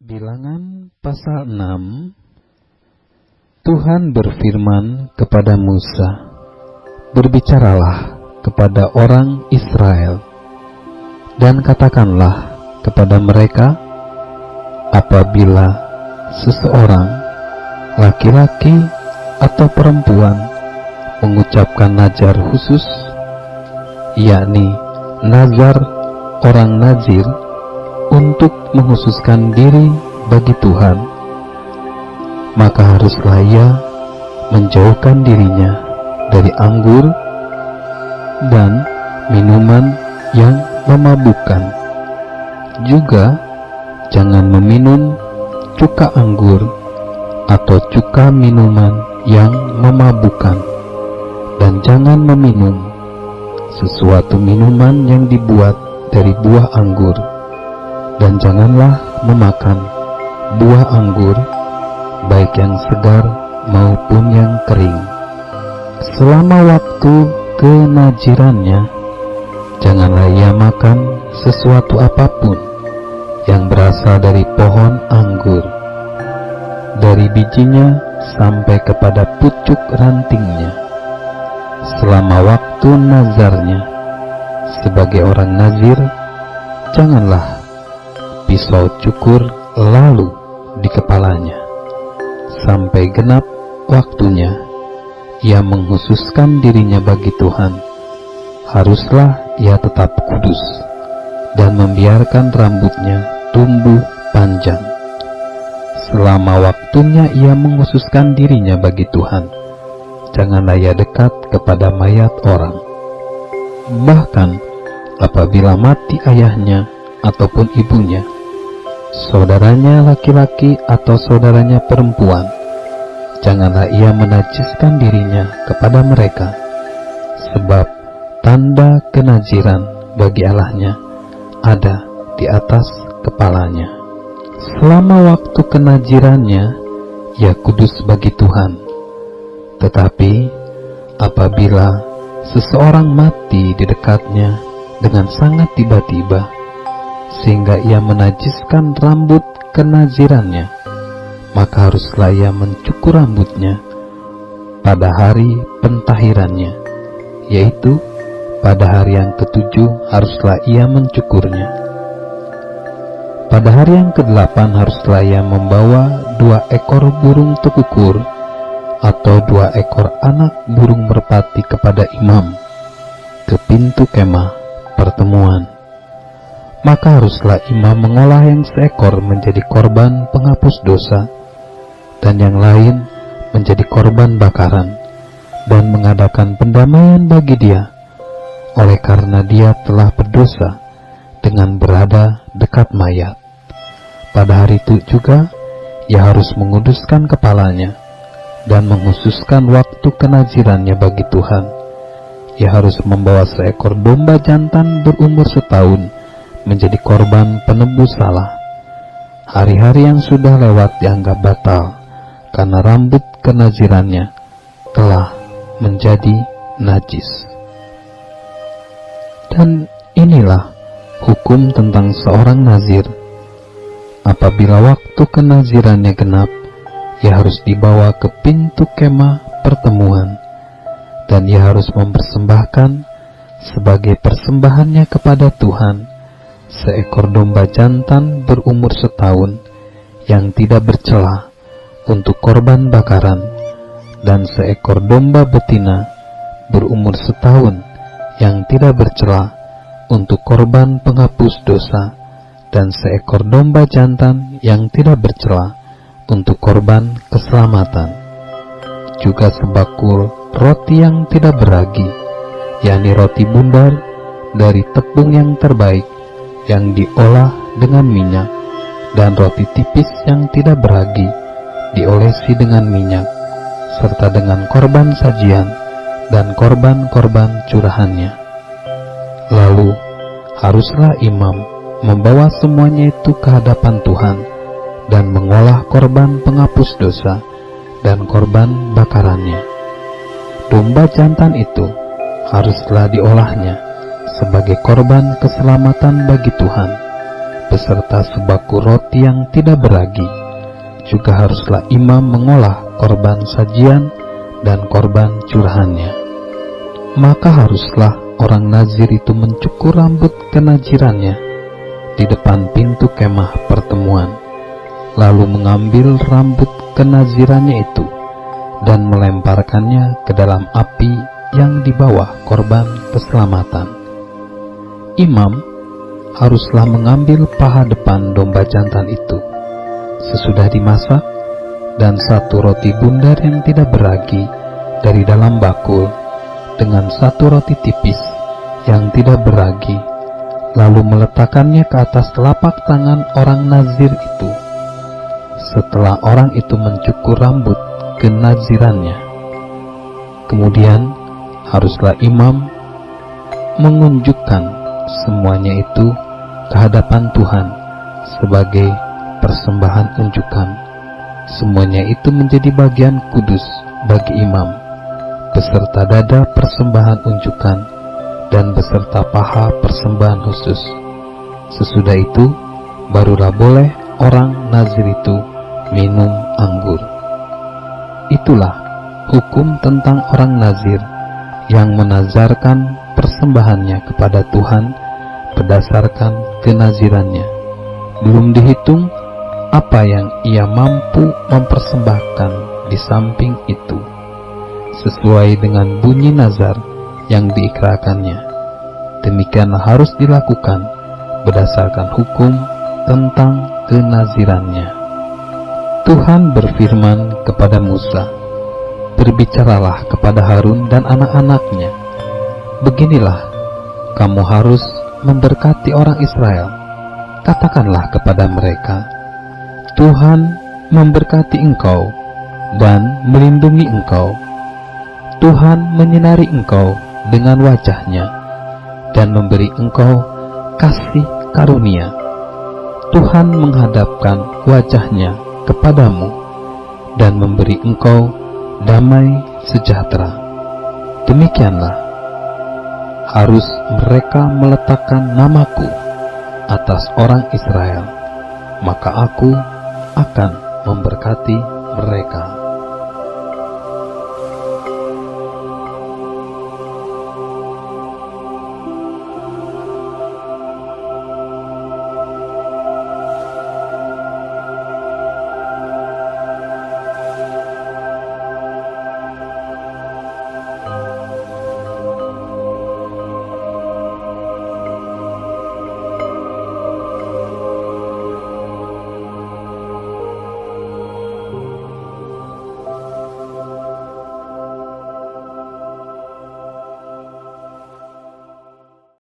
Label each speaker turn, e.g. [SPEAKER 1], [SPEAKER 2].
[SPEAKER 1] Bilangan pasal 6. Tuhan berfirman kepada Musa, "Berbicaralah kepada orang Israel, dan katakanlah kepada mereka, apabila seseorang, laki-laki atau perempuan, mengucapkan nazar khusus, yakni nazar orang nazir, untuk menghususkan diri bagi Tuhan, maka haruslah ia menjauhkan dirinya dari anggur dan minuman yang memabukkan. Juga jangan meminum cuka anggur atau cuka minuman yang memabukkan, dan jangan meminum sesuatu minuman yang dibuat dari buah anggur, dan janganlah memakan buah anggur, baik yang segar maupun yang kering. Selama waktu kenazirannya, janganlah ia makan sesuatu apapun yang berasal dari pohon anggur, dari bijinya sampai kepada pucuk rantingnya. Selama waktu nazarnya sebagai orang nazir, janganlah pisau cukur lalu di kepalanya. Sampai genap waktunya ia menghususkan dirinya bagi Tuhan, haruslah ia tetap kudus dan membiarkan rambutnya tumbuh panjang. Selama waktunya ia menghususkan dirinya bagi Tuhan, janganlah ia dekat kepada mayat orang. Bahkan apabila mati ayahnya ataupun ibunya, saudaranya laki-laki atau saudaranya perempuan, janganlah ia menajiskan dirinya kepada mereka, sebab tanda kenaziran bagi Allahnya ada di atas kepalanya. Selama waktu kenazirannya ia kudus bagi Tuhan. Tetapi apabila seseorang mati di dekatnya dengan sangat tiba-tiba, sehingga ia menajiskan rambut kenazirannya, maka haruslah ia mencukur rambutnya pada hari pentahirannya, yaitu pada hari yang ketujuh haruslah ia mencukurnya. Pada hari yang ke-8 haruslah ia membawa 2 ekor burung tekukur atau 2 ekor anak burung merpati kepada imam ke pintu kemah pertemuan. Maka haruslah imam mengolah yang seekor menjadi korban penghapus dosa, dan yang lain menjadi korban bakaran, dan mengadakan pendamaian bagi dia, oleh karena dia telah berdosa dengan berada dekat mayat. Pada hari itu juga ia harus menguduskan kepalanya dan menghususkan waktu kenazirannya bagi Tuhan. Ia harus membawa seekor domba jantan berumur setahun menjadi korban penebus salah. Hari-hari yang sudah lewat dianggap batal, karena rambut kenazirannya telah menjadi najis. Dan inilah hukum tentang seorang nazir. Apabila waktu kenazirannya genap, ia harus dibawa ke pintu kemah pertemuan, dan ia harus mempersembahkan sebagai persembahannya kepada Tuhan seekor domba jantan berumur setahun yang tidak bercela untuk korban bakaran, dan seekor domba betina berumur setahun yang tidak bercela untuk korban penghapus dosa, dan seekor domba jantan yang tidak bercela untuk korban keselamatan. Juga sebakul roti yang tidak beragi, yakni roti bundar dari tepung yang terbaik yang diolah dengan minyak, dan roti tipis yang tidak beragi diolesi dengan minyak, serta dengan korban sajian dan korban-korban curahannya. Lalu haruslah imam membawa semuanya itu ke hadapan Tuhan dan mengolah korban penghapus dosa dan korban bakarannya. Domba jantan itu haruslah diolahnya sebagai korban keselamatan bagi Tuhan, beserta sebaku roti yang tidak beragi. Juga haruslah imam mengolah korban sajian dan korban curahannya. Maka haruslah orang nazir itu mencukur rambut kenazirannya di depan pintu kemah pertemuan, lalu mengambil rambut kenazirannya itu dan melemparkannya ke dalam api yang di bawah korban keselamatan. Imam haruslah mengambil paha depan domba jantan itu sesudah dimasak, dan satu roti bundar yang tidak beragi dari dalam bakul dengan satu roti tipis yang tidak beragi, lalu meletakkannya ke atas telapak tangan orang nazir itu setelah orang itu mencukur rambut kenazirannya. Kemudian haruslah imam mengunjukkan semuanya itu ke hadapan Tuhan sebagai persembahan unjukan. Semuanya itu menjadi bagian kudus bagi imam, beserta dada persembahan unjukan dan beserta paha persembahan khusus. Sesudah itu barulah boleh orang nazir itu minum anggur. Itulah hukum tentang orang nazir yang menazarkan persembahannya kepada Tuhan berdasarkan kenazirannya. Belum dihitung apa yang ia mampu mempersembahkan di samping itu, sesuai dengan bunyi nazar yang diikrarkannya. Demikianlah harus dilakukan berdasarkan hukum tentang kenazirannya. Tuhan berfirman kepada Musa, "Berbicaralah kepada Harun dan anak-anaknya. Beginilah, kamu harus memberkati orang Israel. Katakanlah kepada mereka, Tuhan memberkati engkau dan melindungi engkau. Tuhan menyinari engkau dengan wajahnya dan memberi engkau kasih karunia. Tuhan menghadapkan wajahnya kepadamu dan memberi engkau damai sejahtera." Demikianlah harus mereka meletakkan namaku atas orang Israel, maka aku akan memberkati mereka.